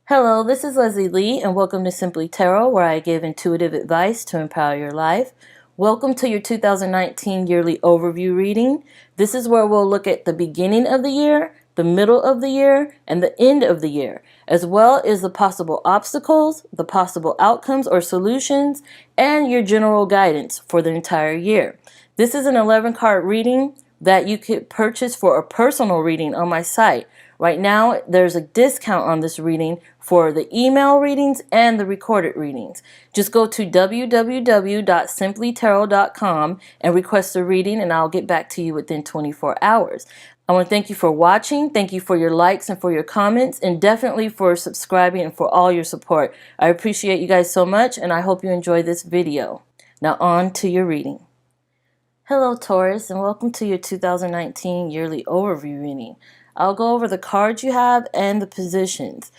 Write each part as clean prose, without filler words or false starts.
Hello, this is Leslie Lee, and welcome to Simplee Tarot, where I give intuitive advice to empower your life. Welcome to your 2019 yearly overview reading. This is where we'll look at the beginning of the year, the middle of the year, and the end of the year, as well as the possible obstacles, the possible outcomes or solutions, and your general guidance for the entire year. This is an 11-card reading that you could purchase for a personal reading on my site. Right now, there's a discount on this reading for the email readings and the recorded readings. Just go to www.simpleetarot.com and request a reading, and I'll get back to you within 24 hours. I want to thank you for watching. Thank you for your likes and for your comments, and definitely for subscribing and for all your support. I appreciate you guys so much, and I hope you enjoy this video. Now on to your reading. Hello, Taurus, and welcome to your 2019 yearly overview reading. I'll go over the cards you have and the positions.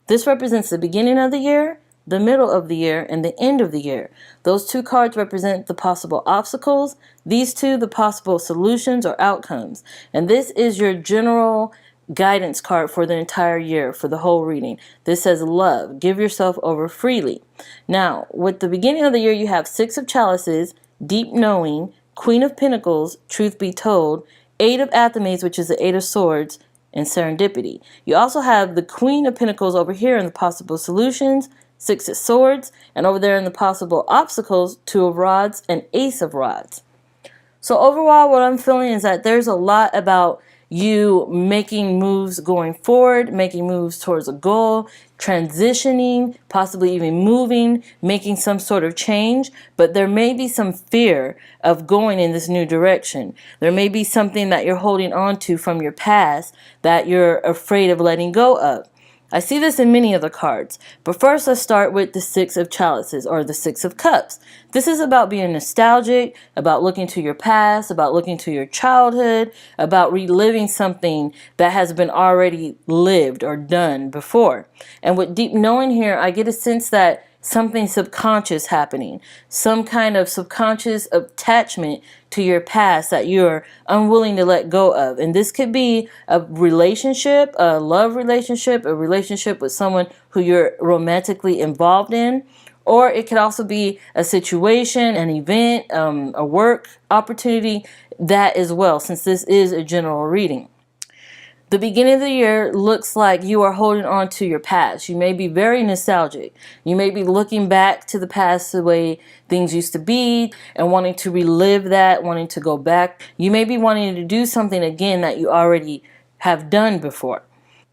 This represents the beginning of the year, the middle of the year, and the end of the year. Those two cards represent the possible obstacles, these two the possible solutions or outcomes. And this is your general guidance card for the entire year, for the whole reading. This says love, give yourself over freely. Now, with the beginning of the year, you have Six of Chalices, deep knowing, Queen of Pentacles, truth be told, Eight of Athame, which is the Eight of Swords, and serendipity. You also have the Queen of Pentacles over here in the possible solutions, Six of Swords, and over there in the possible obstacles, Two of Rods and Ace of Rods. So overall, what I'm feeling is that there's a lot about you making moves going forward, making moves towards a goal, transitioning, possibly even moving, making some sort of change, but there may be some fear of going in this new direction. There may be something that you're holding on to from your past that you're afraid of letting go of. I see this in many of the cards, but first let's start with the Six of Chalices, or the Six of Cups. This is about being nostalgic, about looking to your past, about looking to your childhood, about reliving something that has been already lived or done before. And with deep knowing here, I get a sense that something subconscious happening, some kind of subconscious attachment to your past that you're unwilling to let go of. And this could be a relationship, a love relationship, a relationship with someone who you're romantically involved in, or it could also be a situation, an event, a work opportunity, that as well, since this is a general reading. The beginning of the year looks like you are holding on to your past. You may be very nostalgic. You may be looking back to the past, the way things used to be, and wanting to relive that, wanting to go back. You may be wanting to do something again that you already have done before.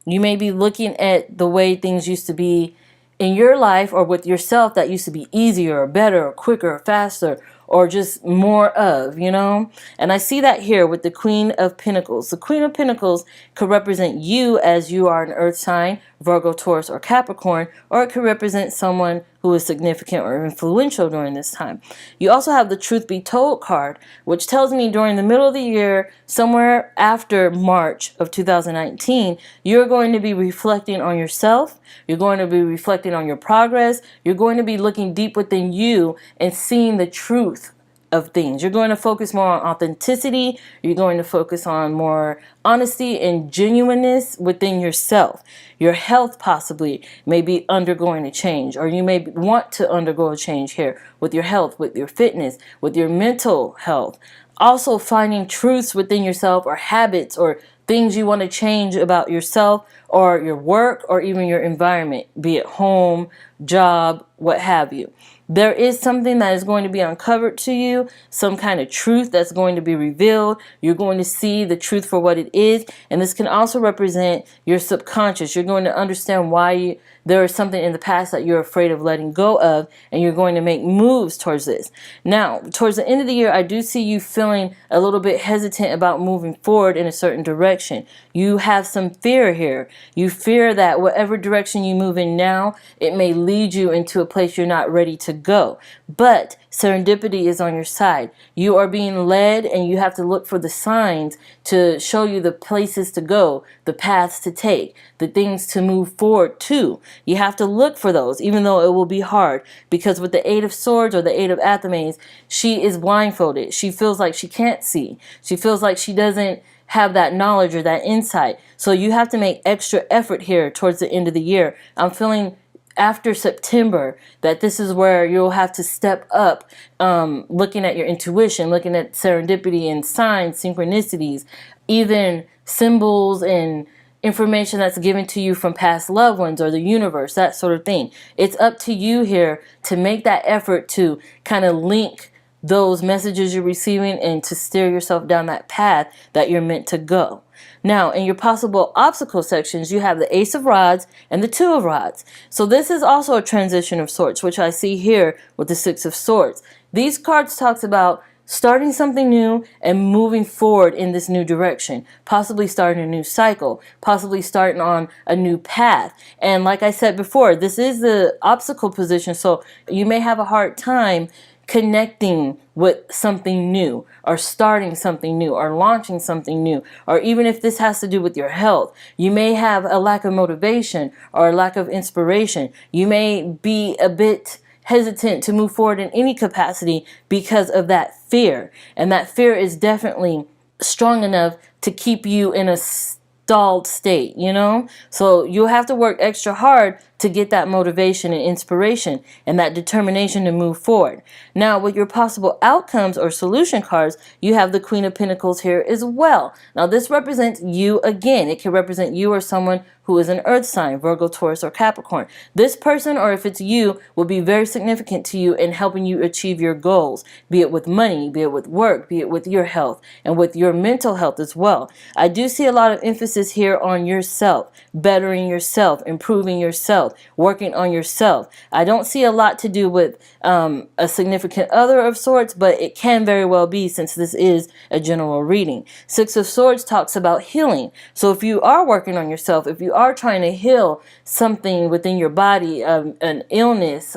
You may be looking at the way things used to be in your life or with yourself that used to be easier or better or quicker or faster, or just more of, And I see that here with the Queen of Pentacles. The Queen of Pentacles could represent you as you are an earth sign, Virgo, Taurus, or Capricorn, or it could represent someone who is significant or influential during this time. You also have the Truth Be Told card, which tells me during the middle of the year, somewhere after March of 2019, you're going to be reflecting on yourself. You're going to be reflecting on your progress. You're going to be looking deep within you and seeing the truth of things. You're going to focus more on authenticity. You're going to focus on more honesty and genuineness within yourself. Your health possibly may be undergoing a change, or you may want to undergo a change here with your health, with your fitness, with your mental health. Also finding truths within yourself, or habits, or things you want to change about yourself or your work or even your environment, be it home, job, what have you. There is something that is going to be uncovered to you, some kind of truth that's going to be revealed. You're going to see the truth for what it is, and this can also represent your subconscious. You're going to understand why there is something in the past that you're afraid of letting go of, and you're going to make moves towards this. Now, towards the end of the year, I do see you feeling a little bit hesitant about moving forward in a certain direction. You have some fear here. You fear that whatever direction you move in now, it may lead you into a place you're not ready to go. But serendipity is on your side. You are being led, and you have to look for the signs to show you the places to go, the paths to take, the things to move forward to. You have to look for those, even though it will be hard, because with the Eight of Swords or the Eight of Athame, she is blindfolded. She feels like she can't see. She feels like she doesn't have that knowledge or that insight. So you have to make extra effort here towards the end of the year. I'm feeling after September that this is where you'll have to step up, looking at your intuition, looking at serendipity and signs, synchronicities, even symbols and information that's given to you from past loved ones or the universe, that sort of thing. It's up to you here to make that effort to kind of link those messages you're receiving and to steer yourself down that path that you're meant to go. Now, in your possible obstacle sections, you have the Ace of Rods and the Two of Rods. So this is also a transition of sorts, which I see here with the Six of Swords. These cards talks about starting something new and moving forward in this new direction, possibly starting a new cycle, possibly starting on a new path. And like I said before, this is the obstacle position, so you may have a hard time connecting with something new or starting something new or launching something new, or even if this has to do with your health, you may have a lack of motivation or a lack of inspiration. You may be a bit hesitant to move forward in any capacity because of that fear, and that fear is definitely strong enough to keep you in a stalled state, you know? So you'll have to work extra hard to get that motivation and inspiration and that determination to move forward. Now, with your possible outcomes or solution cards, you have the Queen of Pentacles here as well. Now, this represents you again. It can represent you or someone who is an earth sign, Virgo, Taurus, or Capricorn. This person, or if it's you, will be very significant to you in helping you achieve your goals, be it with money, be it with work, be it with your health, and with your mental health as well. I do see a lot of emphasis here on yourself, bettering yourself, improving yourself, working on yourself. I don't see a lot to do with a significant other of sorts, but it can very well be, since this is a general reading. Six of Swords talks about healing. So if you are working on yourself, if you are trying to heal something within your body, an illness,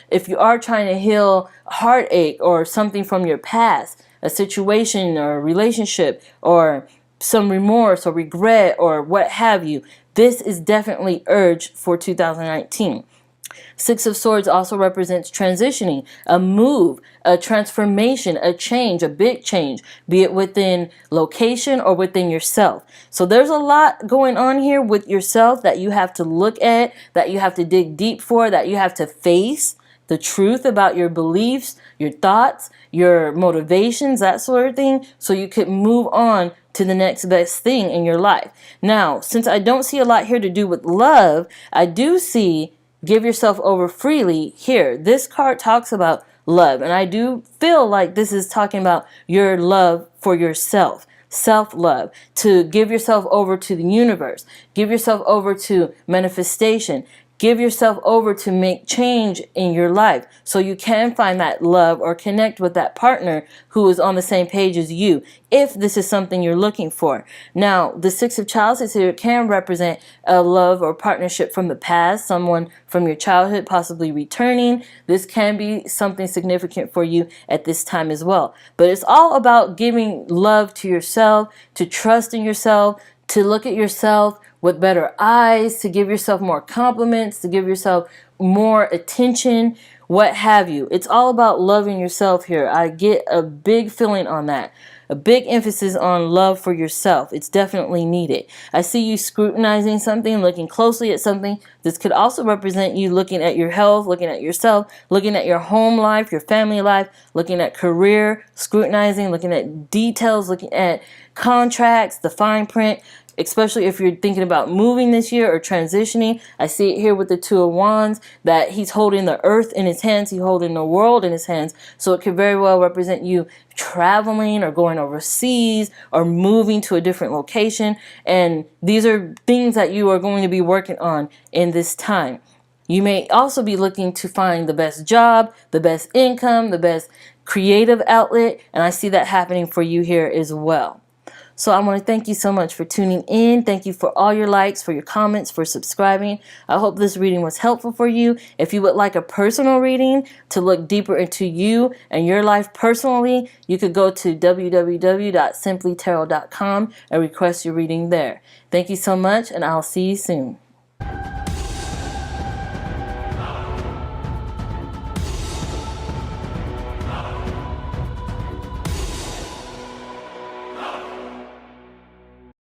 if you are trying to heal heartache or something from your past, a situation or a relationship or some remorse or regret or what have you, this is definitely urged for 2019. Six of Swords also represents transitioning, a move, a transformation, a change, a big change, be it within location or within yourself. So there's a lot going on here with yourself that you have to look at, that you have to dig deep for, that you have to face the truth about your beliefs, your thoughts, your motivations, that sort of thing, so you could move on to the next best thing in your life. Now, since I don't see a lot here to do with love, I do see give yourself over freely here. This card talks about love, and I do feel like this is talking about your love for yourself, self-love, to give yourself over to the universe, give yourself over to manifestation, give yourself over to make change in your life so you can find that love or connect with that partner who is on the same page as you, if this is something you're looking for. Now, the Six of Chalices here can represent a love or partnership from the past, someone from your childhood possibly returning. This can be something significant for you at this time as well. But it's all about giving love to yourself, to trust in yourself, to look at yourself with better eyes, to give yourself more compliments, to give yourself more attention, what have you. It's all about loving yourself here. I get a big feeling on that. A big emphasis on love for yourself. It's definitely needed. I see you scrutinizing something, looking closely at something. This could also represent you looking at your health, looking at yourself, looking at your home life, your family life, looking at career, scrutinizing, looking at details, looking at contracts, the fine print. Especially if you're thinking about moving this year or transitioning. I see it here with the Two of Wands, that he's holding the earth in his hands, he's holding the world in his hands. So it could very well represent you traveling or going overseas or moving to a different location. And these are things that you are going to be working on in this time. You may also be looking to find the best job, the best income, the best creative outlet. And I see that happening for you here as well. So I want to thank you so much for tuning in. Thank you for all your likes, for your comments, for subscribing. I hope this reading was helpful for you. If you would like a personal reading to look deeper into you and your life personally, you could go to www.simpleetarot.com and request your reading there. Thank you so much, and I'll see you soon.